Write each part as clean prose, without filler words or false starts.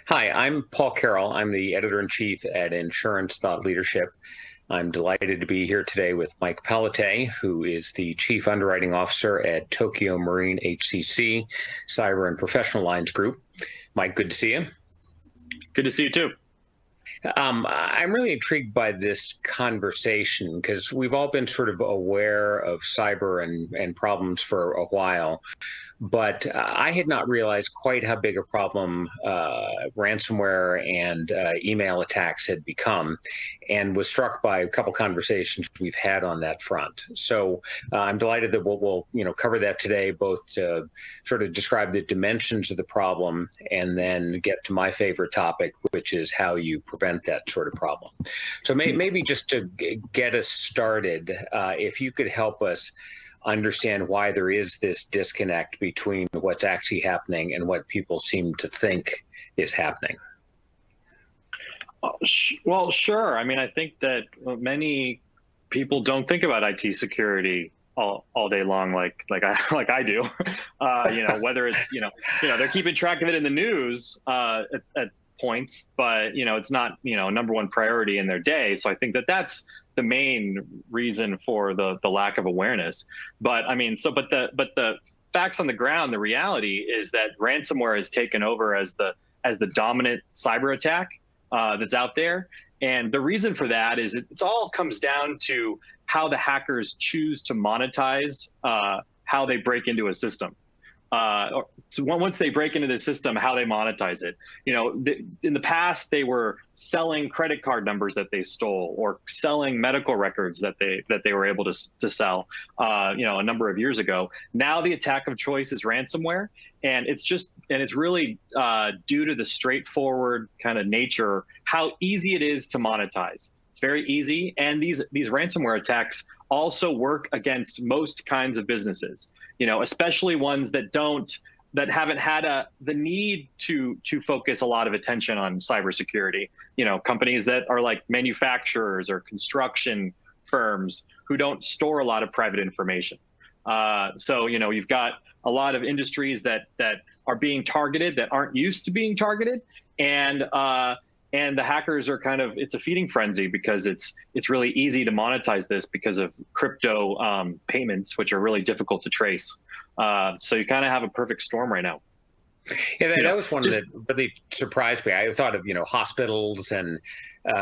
Hi, I'm Paul Carroll. I'm the editor-in-chief at Insurance.Leadership. I'm delighted to be here today with Mike Palatay, who is the Chief Underwriting Officer at Tokyo Marine HCC, Cyber and Professional Lines Group. Mike, good to see you. Good to see you too. I'm really intrigued by this conversation because we've all been sort of aware of cyber and problems for a while. But I had not realized quite how big a problem ransomware and email attacks had become, and was struck by a couple conversations we've had on that front. So I'm delighted that we'll cover that today, both to sort of describe the dimensions of the problem and then get to my favorite topic, which is how you prevent that sort of problem. So maybe just to get us started, if you could help us understand why there is this disconnect between what's actually happening and what people seem to think is happening. Well, sure. I mean, I think that many people don't think about IT security all day long, like I do. Whether it's they're keeping track of it in the news at points, but it's not number one priority in their day. So I think that that's the main reason for the lack of awareness. But I mean, but the facts on the ground, the reality is that ransomware has taken over as the dominant cyber attack that's out there. And the reason for that is it all comes down to how the hackers choose to monetize how they break into a system. So once they break into the system, how they monetize it. In the past, they were selling credit card numbers that they stole, or selling medical records that they were able to sell. A number of years ago. Now the attack of choice is ransomware, and it's really due to the straightforward kind of nature, how easy it is to monetize. It's very easy, and these ransomware attacks also work against most kinds of businesses. Especially ones that haven't had the need to focus a lot of attention on cybersecurity. Companies that are like manufacturers or construction firms who don't store a lot of private information. So you've got a lot of industries that are being targeted that aren't used to being targeted, and the hackers are it's a feeding frenzy because it's really easy to monetize this because of crypto payments, which are really difficult to trace. So you kind of have a perfect storm right now. Yeah, that was one that really surprised me. I thought of hospitals and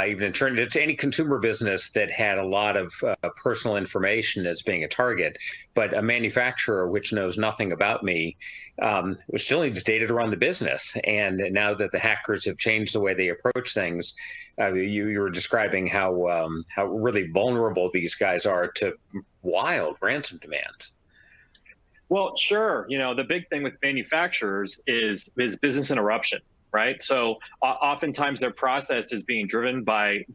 even insurance. It's any consumer business that had a lot of personal information as being a target, but a manufacturer which knows nothing about me still needs data to run the business. And now that the hackers have changed the way they approach things, you were describing how really vulnerable these guys are to wild ransom demands. Well, sure. The big thing with manufacturers is business interruption, right? So oftentimes their process is being driven by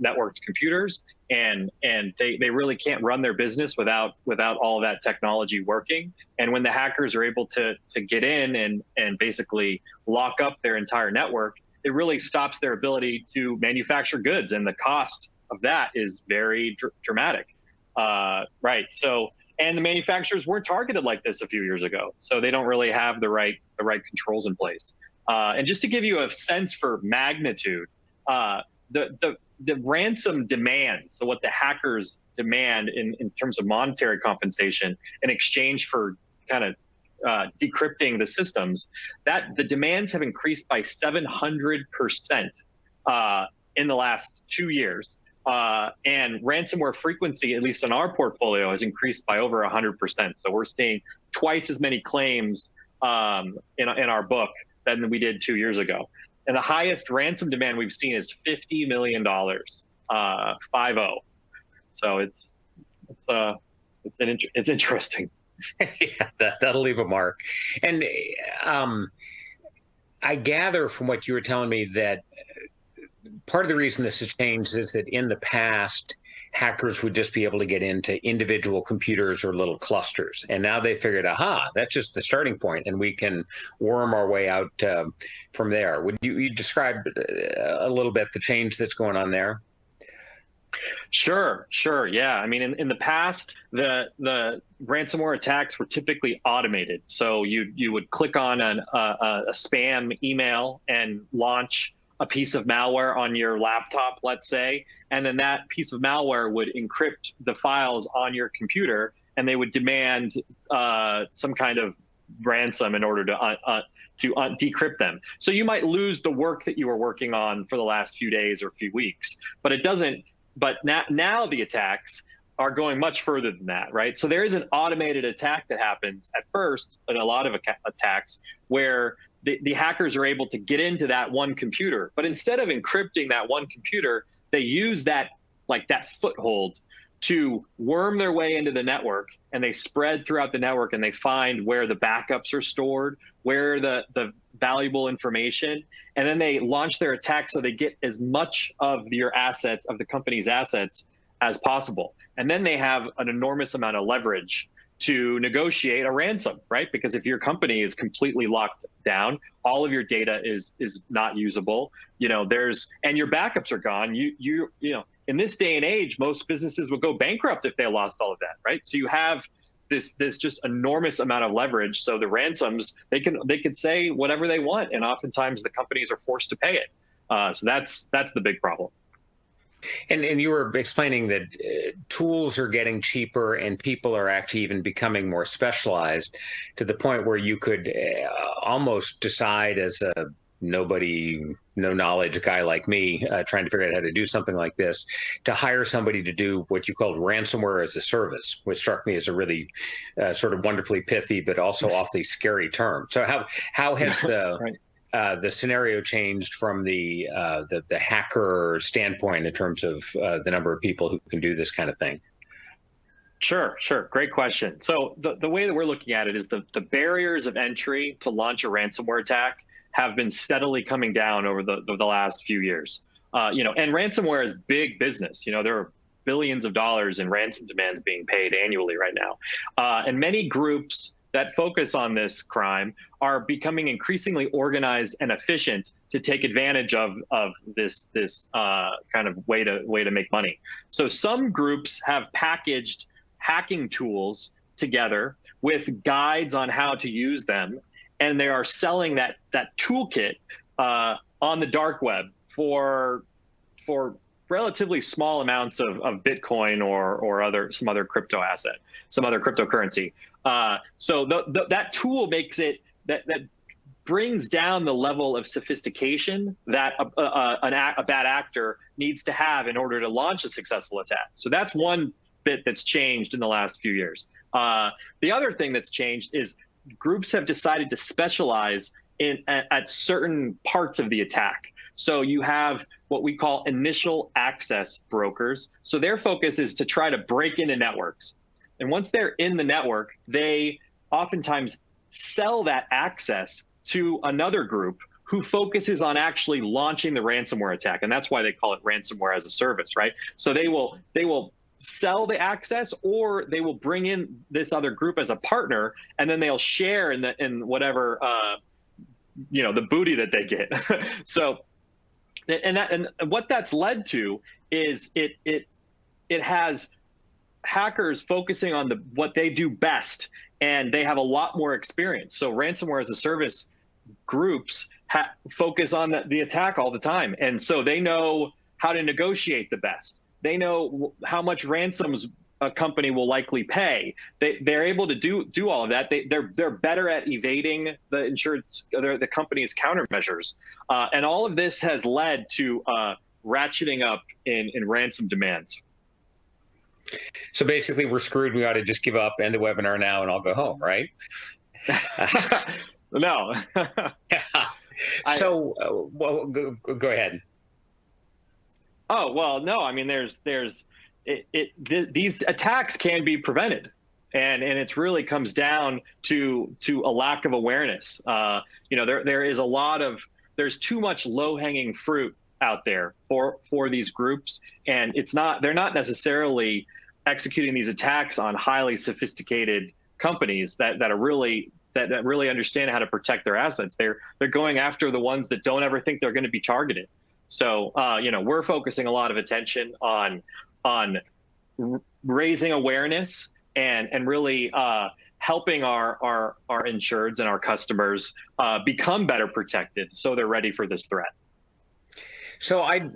networked computers, and they really can't run their business without all that technology working. And when the hackers are able to get in and basically lock up their entire network, it really stops their ability to manufacture goods, and the cost of that is very dramatic, right? So. And the manufacturers weren't targeted like this a few years ago, so they don't really have the right controls in place. And just to give you a sense for magnitude, the ransom demand, so what the hackers demand in terms of monetary compensation in exchange for kind of decrypting the systems, that the demands have increased by 700% in the last 2 years. And ransomware frequency, at least in our portfolio, has increased by over 100%. So we're seeing twice as many claims in our book than we did 2 years ago. And the highest ransom demand we've seen is $50 million, 50. So it's interesting. Yeah, that'll leave a mark. And I gather from what you were telling me that part of the reason this has changed is that in the past, hackers would just be able to get into individual computers or little clusters. And now they figured, aha, that's just the starting point, and we can worm our way out from there. Would you describe a little bit the change that's going on there? Sure. Yeah. I mean, in the past, the ransomware attacks were typically automated. So you would click on a spam email and launch a piece of malware on your laptop, let's say, and then that piece of malware would encrypt the files on your computer, and they would demand some kind of ransom in order to decrypt them. So you might lose the work that you were working on for the last few days or few weeks, but it doesn't. But now the attacks are going much further than that, right? So there is an automated attack that happens at first in a lot of attacks where the hackers are able to get into that one computer, but instead of encrypting that one computer, they use that foothold to worm their way into the network, and they spread throughout the network, and they find where the backups are stored, where the valuable information, and then they launch their attack so they get as much of your assets, of the company's assets, as possible. And then they have an enormous amount of leverage to negotiate a ransom, right? Because if your company is completely locked down, all of your data is not usable, and your backups are gone, you know, in this day and age, most businesses would go bankrupt if they lost all of that, right? So you have this just enormous amount of leverage. So the ransoms, they can say whatever they want, and oftentimes the companies are forced to pay it. So that's the big problem. And you were explaining that tools are getting cheaper, and people are actually even becoming more specialized to the point where you could almost decide as a nobody, no knowledge guy like me trying to figure out how to do something like this, to hire somebody to do what you called ransomware as a service, which struck me as a really sort of wonderfully pithy but also awfully scary term. So how has the Right. The scenario changed from the hacker standpoint in terms of the number of people who can do this kind of thing? Sure. Great question. So the way that we're looking at it is the barriers of entry to launch a ransomware attack have been steadily coming down over the last few years. And ransomware is big business. There are billions of dollars in ransom demands being paid annually right now. And many groups that focus on this crime are becoming increasingly organized and efficient to take advantage of this kind of way to make money. So some groups have packaged hacking tools together with guides on how to use them, and they are selling that toolkit on the dark web for relatively small amounts of Bitcoin or some other crypto asset, some other cryptocurrency. So that tool makes it that brings down the level of sophistication that a bad actor needs to have in order to launch a successful attack. So that's one bit that's changed in the last few years. The other thing that's changed is groups have decided to specialize at certain parts of the attack. So you have what we call initial access brokers. So their focus is to try to break into networks. And once they're in the network, they oftentimes sell that access to another group who focuses on actually launching the ransomware attack. And that's why they call it ransomware as a service, right? So they will sell the access, or they will bring in this other group as a partner, and then they'll share in whatever the booty that they get. So and what that's led to is it has hackers focusing on what they do best, and they have a lot more experience. So ransomware as a service groups focus on the attack all the time, and so they know how to negotiate the best. They know how much ransoms a company will likely pay. They're able to do all of that. They're better at evading the company's countermeasures, and all of this has led to ratcheting up in ransom demands. So basically, we're screwed. We ought to just give up, end the webinar now, and I'll go home, right? No. So, well, go ahead. Oh, well, no. I mean, these attacks can be prevented, and it really comes down to a lack of awareness. There's too much low-hanging fruit out there for these groups, and they're not necessarily executing these attacks on highly sophisticated companies that really understand how to protect their assets. They're going after the ones that don't ever think they're going to be targeted. So we're focusing a lot of attention on raising awareness and really helping our insureds and our customers become better protected so they're ready for this threat. So I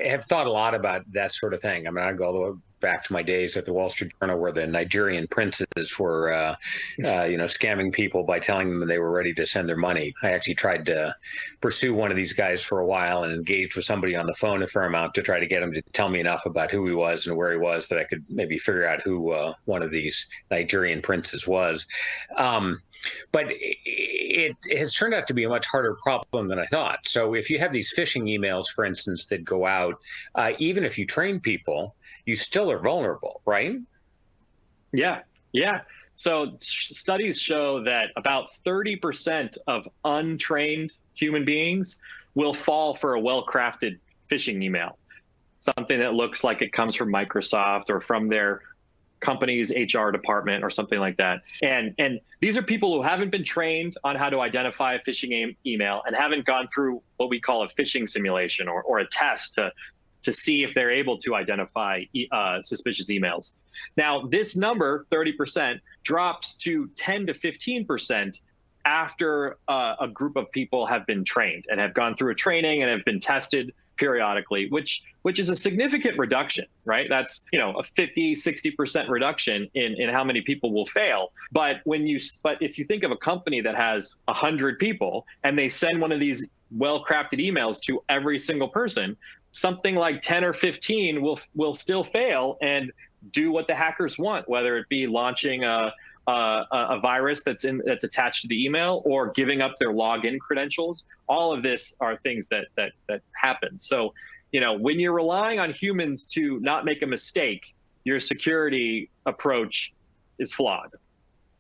have thought a lot about that sort of thing. I mean, I go all the way back to my days at the Wall Street Journal, where the Nigerian princes were, scamming people by telling them they were ready to send their money. I actually tried to pursue one of these guys for a while and engaged with somebody on the phone a fair amount to try to get him to tell me enough about who he was and where he was that I could maybe figure out who one of these Nigerian princes was. But it has turned out to be a much harder problem than I thought. So if you have these phishing emails, for instance, that go out, even if you train people, you still are vulnerable, right? Yeah. So studies show that about 30% of untrained human beings will fall for a well-crafted phishing email, something that looks like it comes from Microsoft or from their company's HR department or something like that. And these are people who haven't been trained on how to identify a phishing email and haven't gone through what we call a phishing simulation or a test to see if they're able to identify suspicious emails. Now, this number, 30%, drops to 10 to 15% after a group of people have been trained and have gone through a training and have been tested periodically, which is a significant reduction, right? That's, a 50, 60% reduction in how many people will fail. But if you think of a company that has 100 people and they send one of these well-crafted emails to every single person, something like 10 or 15 will still fail and do what the hackers want, whether it be launching a virus that's attached to the email or giving up their login credentials. All of this are things that happen. So, when you're relying on humans to not make a mistake, your security approach is flawed.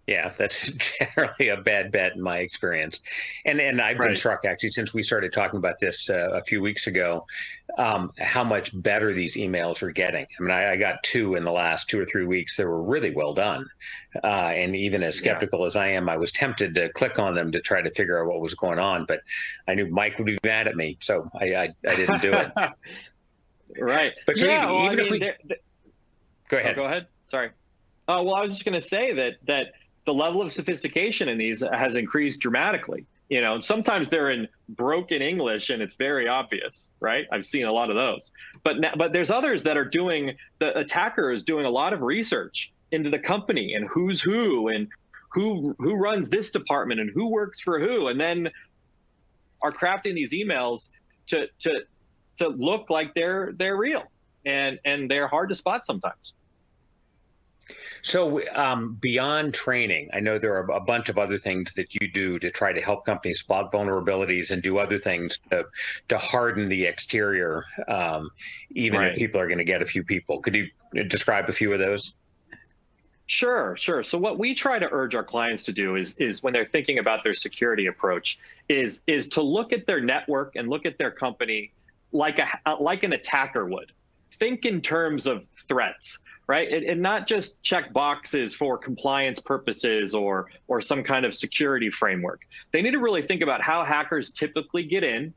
Yeah, that's generally a bad bet in my experience. And I've been struck, actually, since we started talking about this a few weeks ago, how much better these emails are getting. I mean, I got 2 in the last 2 or 3 weeks that were really well done. And even as skeptical as I am, I was tempted to click on them to try to figure out what was going on. But I knew Mike would be mad at me, so I didn't do it. Right. But even if we... Go ahead. Go ahead. Sorry. Well, I was just going to say that the level of sophistication in these has increased dramatically. Sometimes they're in broken English and it's very obvious, right? I've seen a lot of those. But there's others that are the attacker is doing a lot of research into the company and who's who and who runs this department and who works for who, and then are crafting these emails to look like they're real, and they're hard to spot sometimes. So beyond training, I know there are a bunch of other things that you do to try to help companies spot vulnerabilities and do other things to harden the exterior, even if people are going to get a few people. Could you describe a few of those? Sure. So what we try to urge our clients to do is when they're thinking about their security approach is to look at their network and look at their company like an attacker would. Think in terms of threats. Right, and not just check boxes for compliance purposes or some kind of security framework. They need to really think about how hackers typically get in,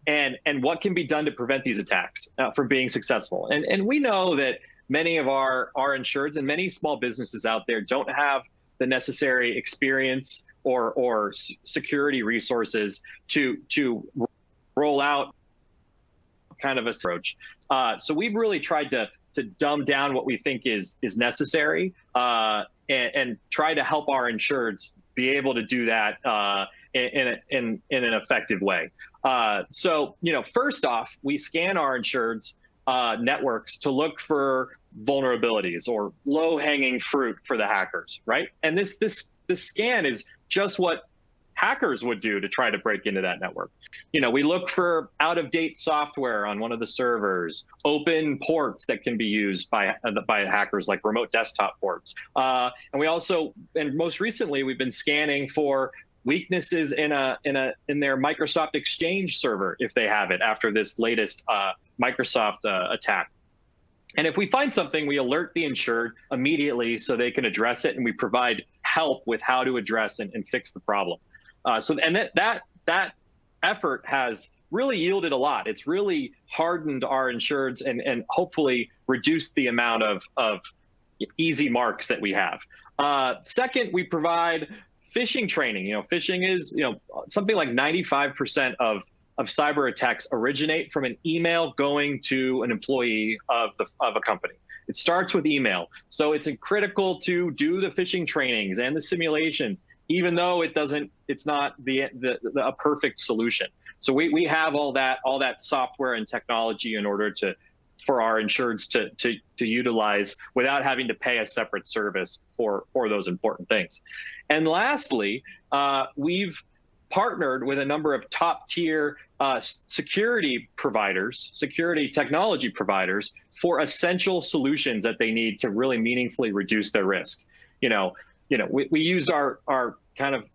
and what can be done to prevent these attacks from being successful. And we know that many of our insureds and many small businesses out there don't have the necessary experience or security resources to roll out kind of a approach. So we've really tried to dumb down what we think is necessary and try to help our insureds be able to do that in an effective way. So, first off, we scan our insureds networks to look for vulnerabilities or low-hanging fruit for the hackers, right? And this scan is just what hackers would do to try to break into that network. We look for out-of-date software on one of the servers, open ports that can be used by hackers, like remote desktop ports. And most recently, we've been scanning for weaknesses in their Microsoft Exchange server, if they have it, after this latest Microsoft attack. And if we find something, we alert the insured immediately so they can address it, and we provide help with how to address and fix the problem. So that effort has really yielded a lot. It's really hardened our insureds and hopefully reduced the amount of easy marks that we have. Second, we provide phishing training. Phishing is, something like 95% of cyber attacks originate from an email going to an employee of a company. It starts with email. So it's critical to do the phishing trainings and the simulations, even though it's not a perfect solution. So we have all that software and technology in order for our insureds to utilize without having to pay a separate service for those important things. And lastly, we've partnered with a number of top tier security technology providers for essential solutions that they need to really meaningfully reduce their risk. We use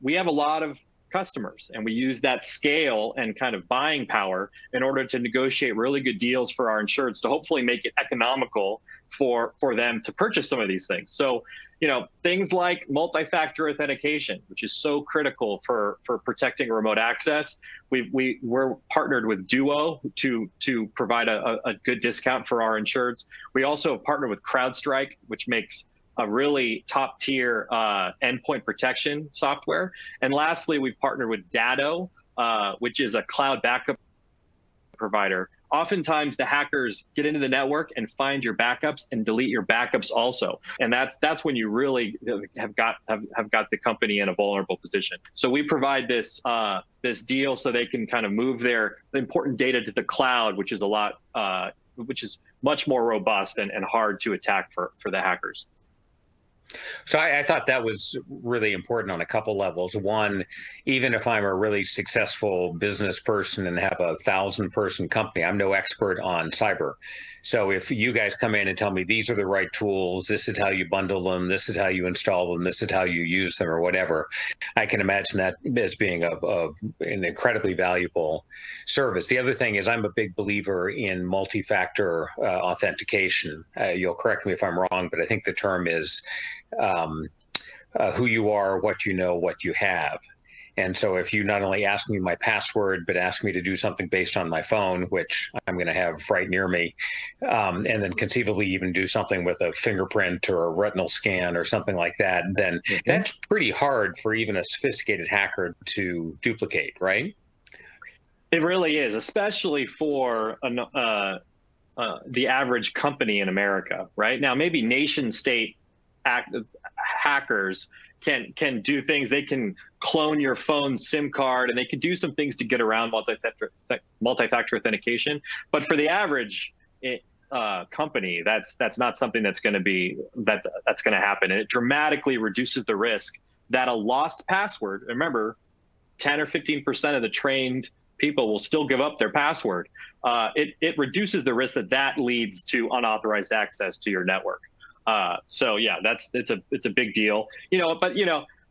we have a lot of customers, and we use that scale and kind of buying power in order to negotiate really good deals for our insureds to hopefully make it economical for them to purchase some of these things. So, things like multifactor authentication, which is so critical for protecting remote access. We're partnered with Duo to provide a good discount for our insureds. We also have partnered with CrowdStrike, which makes a really top tier endpoint protection software. And lastly, we've partnered with Datto, which is a cloud backup provider. Oftentimes the hackers get into the network and find your backups and delete your backups also. And that's when you really have got the company in a vulnerable position. So we provide this deal so they can kind of move their important data to the cloud, which is which is much more robust and hard to attack for the hackers. So I thought that was really important on a couple levels. One, even if I'm a really successful business person and have 1,000-person company, I'm no expert on cyber. So if you guys come in and tell me these are the right tools, this is how you bundle them, this is how you install them, this is how you use them, or whatever, I can imagine that as being an incredibly valuable service. The other thing is I'm a big believer in multi-factor authentication. You'll correct me if I'm wrong, but I think the term is who you are, what you know, what you have. And so if you not only ask me my password, but ask me to do something based on my phone, which I'm going to have right near me, and then conceivably even do something with a fingerprint or a retinal scan or something like that, then that's pretty hard for even a sophisticated hacker to duplicate, right? It really is, especially for the average company in America, right? Now, maybe nation state hackers can do things. They can clone your phone's SIM card, and they can do some things to get around multi-factor authentication. But for the average company, that's not something that's going to happen, and it dramatically reduces the risk that a lost password. Remember, 10 or 15% of the trained people will still give up their password. It reduces the risk that leads to unauthorized access to your network. So yeah, it's a big deal, but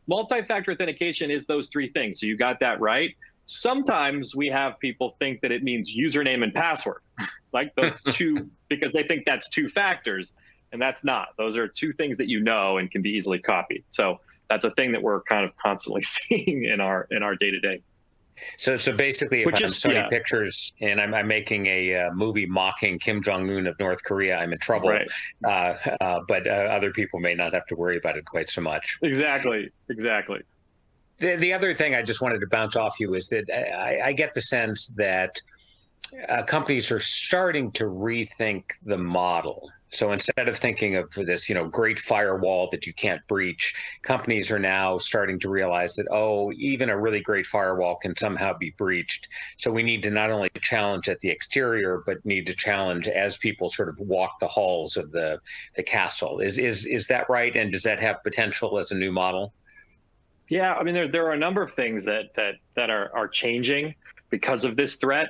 multi-factor authentication is those three things. So you got that right. Sometimes we have people think that it means username and password, like those two, because they think that's two factors, and that's not. Those are two things that and can be easily copied. So that's a thing that we're kind of constantly seeing in our day-to-day. So basically, if I'm Sony Pictures and I'm making a movie mocking Kim Jong-un of North Korea, I'm in trouble. Right. But other people may not have to worry about it quite so much. Exactly. The other thing I just wanted to bounce off you is that I get the sense that companies are starting to rethink the model. So instead of thinking of this, great firewall that you can't breach, companies are now starting to realize that, even a really great firewall can somehow be breached. So we need to not only challenge at the exterior, but need to challenge as people sort of walk the halls of the castle. Is that right? And does that have potential as a new model? Yeah, I mean, there are a number of things that are changing because of this threat,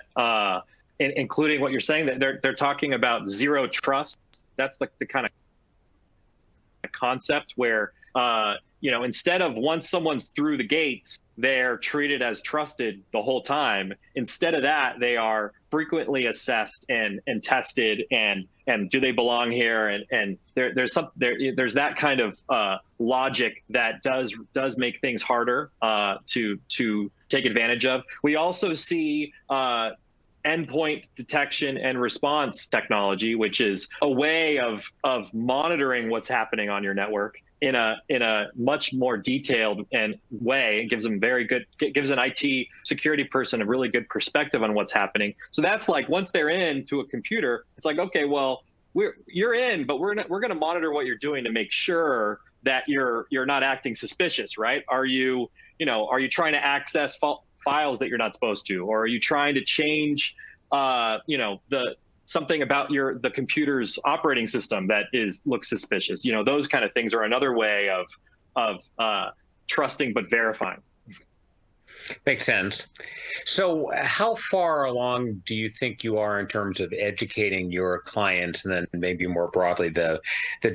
including what you're saying, that they're talking about zero trust. That's the kind of concept where, instead of once someone's through the gates, they're treated as trusted the whole time. Instead of that, they are frequently assessed and tested, and do they belong here? And there's that kind of logic that does make things harder to take advantage of. We also see endpoint detection and response technology, which is a way of monitoring what's happening on your network in a much more detailed way. It gives them gives an IT security person a really good perspective on what's happening. So that's like, once they're into a computer, it's like, okay, well, you're in, but we're going to monitor what you're doing to make sure that you're not acting suspicious, right? Are you trying to access files that you're not supposed to, or are you trying to change, something about the computer's operating system that looks suspicious? Those kind of things are another way of trusting but verifying. Makes sense. So how far along do you think you are in terms of educating your clients, and then maybe more broadly the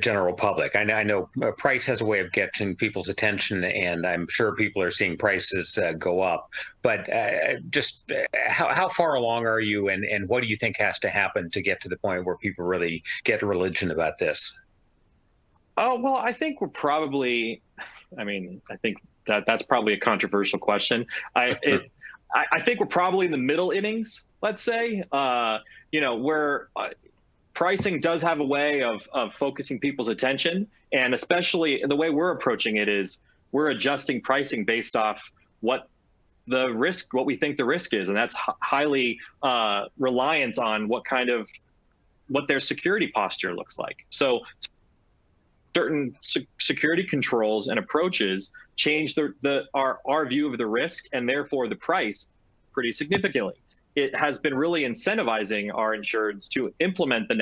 general public? I know price has a way of getting people's attention, and I'm sure people are seeing prices go up. But how far along are you, and what do you think has to happen to get to the point where people really get a religion about this? Oh, well, I think we're probably, I think that's probably a controversial question. I think we're probably in the middle innings, let's say, where pricing does have a way of focusing people's attention. And especially the way we're approaching it is we're adjusting pricing based off what we think the risk is. And that's highly reliant on what their security posture looks like. So certain security controls and approaches change our view of the risk, and therefore the price, pretty significantly. It has been really incentivizing our insureds to implement the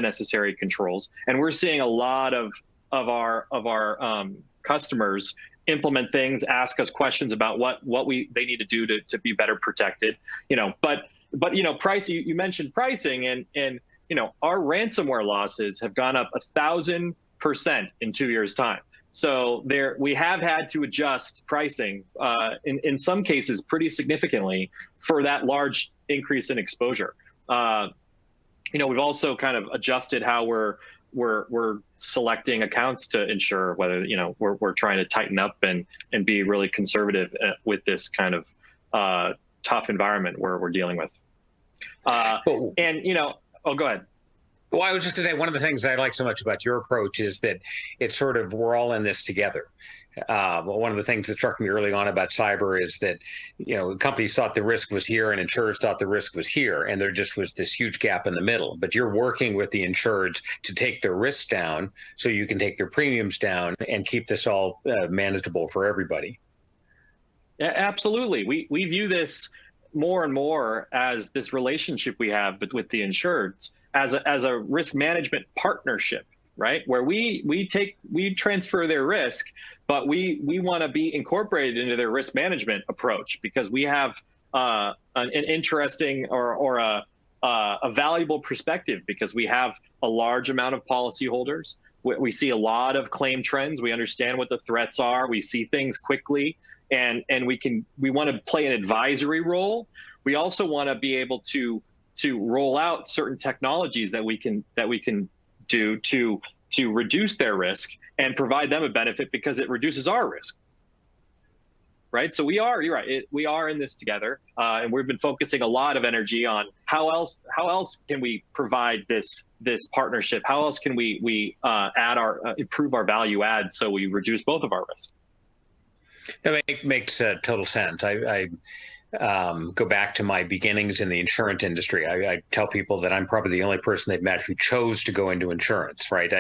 necessary controls, and we're seeing a lot of our customers implement things, ask us questions about what they need to do to be better protected. But price. You mentioned pricing, and our ransomware losses have gone up 1,000% in 2 years' time. So we have had to adjust pricing in some cases pretty significantly for that large increase in exposure. We've also kind of adjusted how we're selecting accounts to ensure whether we're trying to tighten up and be really conservative with this kind of tough environment we're dealing with. Go ahead. Well, I was just going to say, one of the things I like so much about your approach is that it's sort of, we're all in this together. One of the things that struck me early on about cyber is that, companies thought the risk was here and insurers thought the risk was here, and there just was this huge gap in the middle. But you're working with the insured to take their risks down so you can take their premiums down and keep this all manageable for everybody. Yeah, absolutely. We view this more and more as this relationship we have with the insureds as a risk management partnership, right? Where we transfer their risk, but we want to be incorporated into their risk management approach because we have an interesting or a valuable perspective, because we have a large amount of policyholders. We see a lot of claim trends. We understand what the threats are. We see things quickly, and we want to play an advisory role. We also want to be able to roll out certain technologies that we can do to reduce their risk and provide them a benefit because it reduces our risk. Right. So you're right. We are in this together, and we've been focusing a lot of energy on how else can we provide this partnership? How else can we improve our value add so we reduce both of our risks? That makes total sense. I go back to my beginnings in the insurance industry. I tell people that I'm probably the only person they've met who chose to go into insurance, right?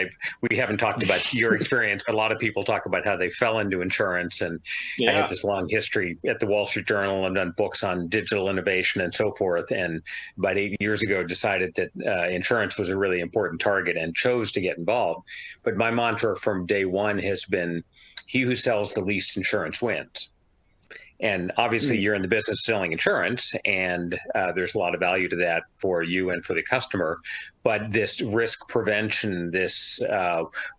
We haven't talked about your experience, but a lot of people talk about how they fell into insurance. And I had this long history at the Wall Street Journal and done books on digital innovation and so forth. And about 8 years ago, decided that insurance was a really important target and chose to get involved. But my mantra from day one has been, he who sells the least insurance wins. And obviously, you're in the business of selling insurance, and there's a lot of value to that for you and for the customer. But this risk prevention, this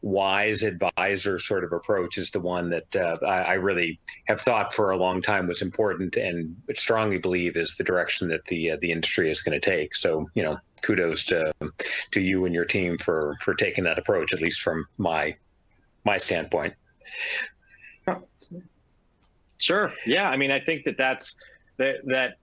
wise advisor sort of approach is the one that I really have thought for a long time was important, and strongly believe is the direction that the industry is going to take. So, kudos to you and your team for taking that approach, at least from my standpoint. Sure. Yeah. I mean, I think that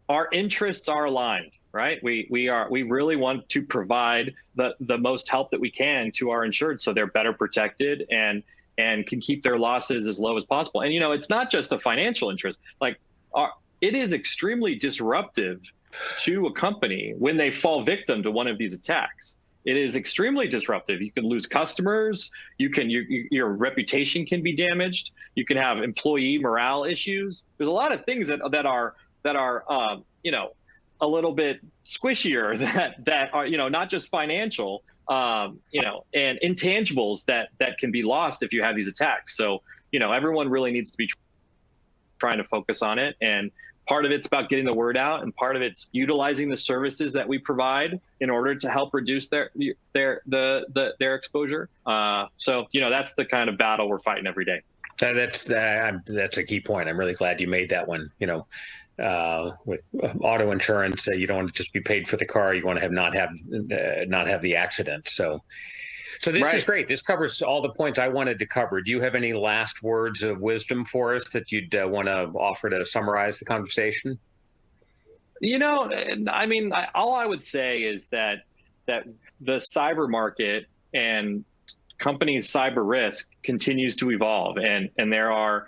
our interests are aligned, right? We really want to provide the most help that we can to our insured, so they're better protected and can keep their losses as low as possible. And it's not just a financial interest. Like, it is extremely disruptive to a company when they fall victim to one of these attacks. It is extremely disruptive. You can lose customers. Your reputation can be damaged. You can have employee morale issues. There's a lot of things that are a little bit squishier that are not just financial, and intangibles that can be lost if you have these attacks. So everyone really needs to be trying to focus on it, and part of it's about getting the word out, and part of it's utilizing the services that we provide in order to help reduce their exposure. So that's the kind of battle we're fighting every day. That's a key point. I'm really glad you made that one. With auto insurance, you don't want to just be paid for the car. You want to not have the accident. So this is great. This covers all the points I wanted to cover. Do you have any last words of wisdom for us that you'd want to offer to summarize the conversation? I mean, all I would say is that the cyber market and companies' cyber risk continues to evolve, and there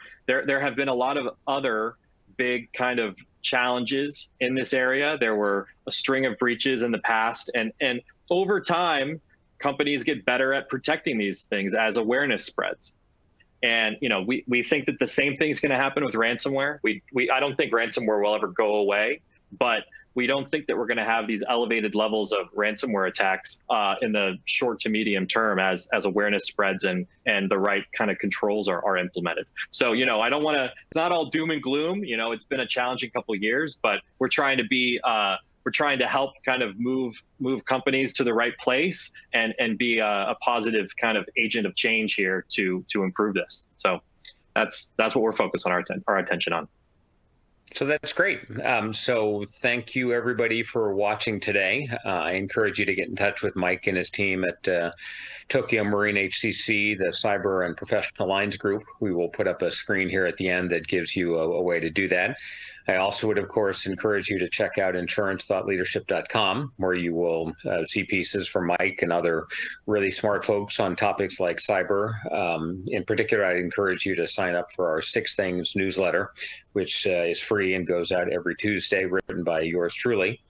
have been a lot of other big kind of challenges in this area. There were a string of breaches in the past, and over time, companies get better at protecting these things as awareness spreads. And we think that the same thing is going to happen with ransomware. I don't think ransomware will ever go away, but we don't think that we're going to have these elevated levels of ransomware attacks in the short to medium term as awareness spreads and the right kind of controls are implemented. So I don't want to. It's not all doom and gloom. It's been a challenging couple of years, but we're trying to help kind of move companies to the right place and be a positive kind of agent of change here to improve this. So that's what we're focused on our attention on. So that's great. So thank you, everybody, for watching today. I encourage you to get in touch with Mike and his team at Tokyo Marine HCC, the Cyber and Professional Lines Group. We will put up a screen here at the end that gives you a way to do that. I also would, of course, encourage you to check out insurancethoughtleadership.com, where you will see pieces from Mike and other really smart folks on topics like cyber. In particular, I'd encourage you to sign up for our 6 Things newsletter, which is free and goes out every Tuesday, written by yours truly.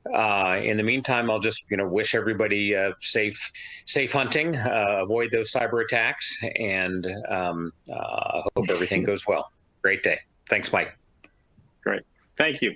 In the meantime, I'll just wish everybody safe hunting, avoid those cyber attacks, and hope everything goes well. Great day. Thanks, Mike. Great. Thank you.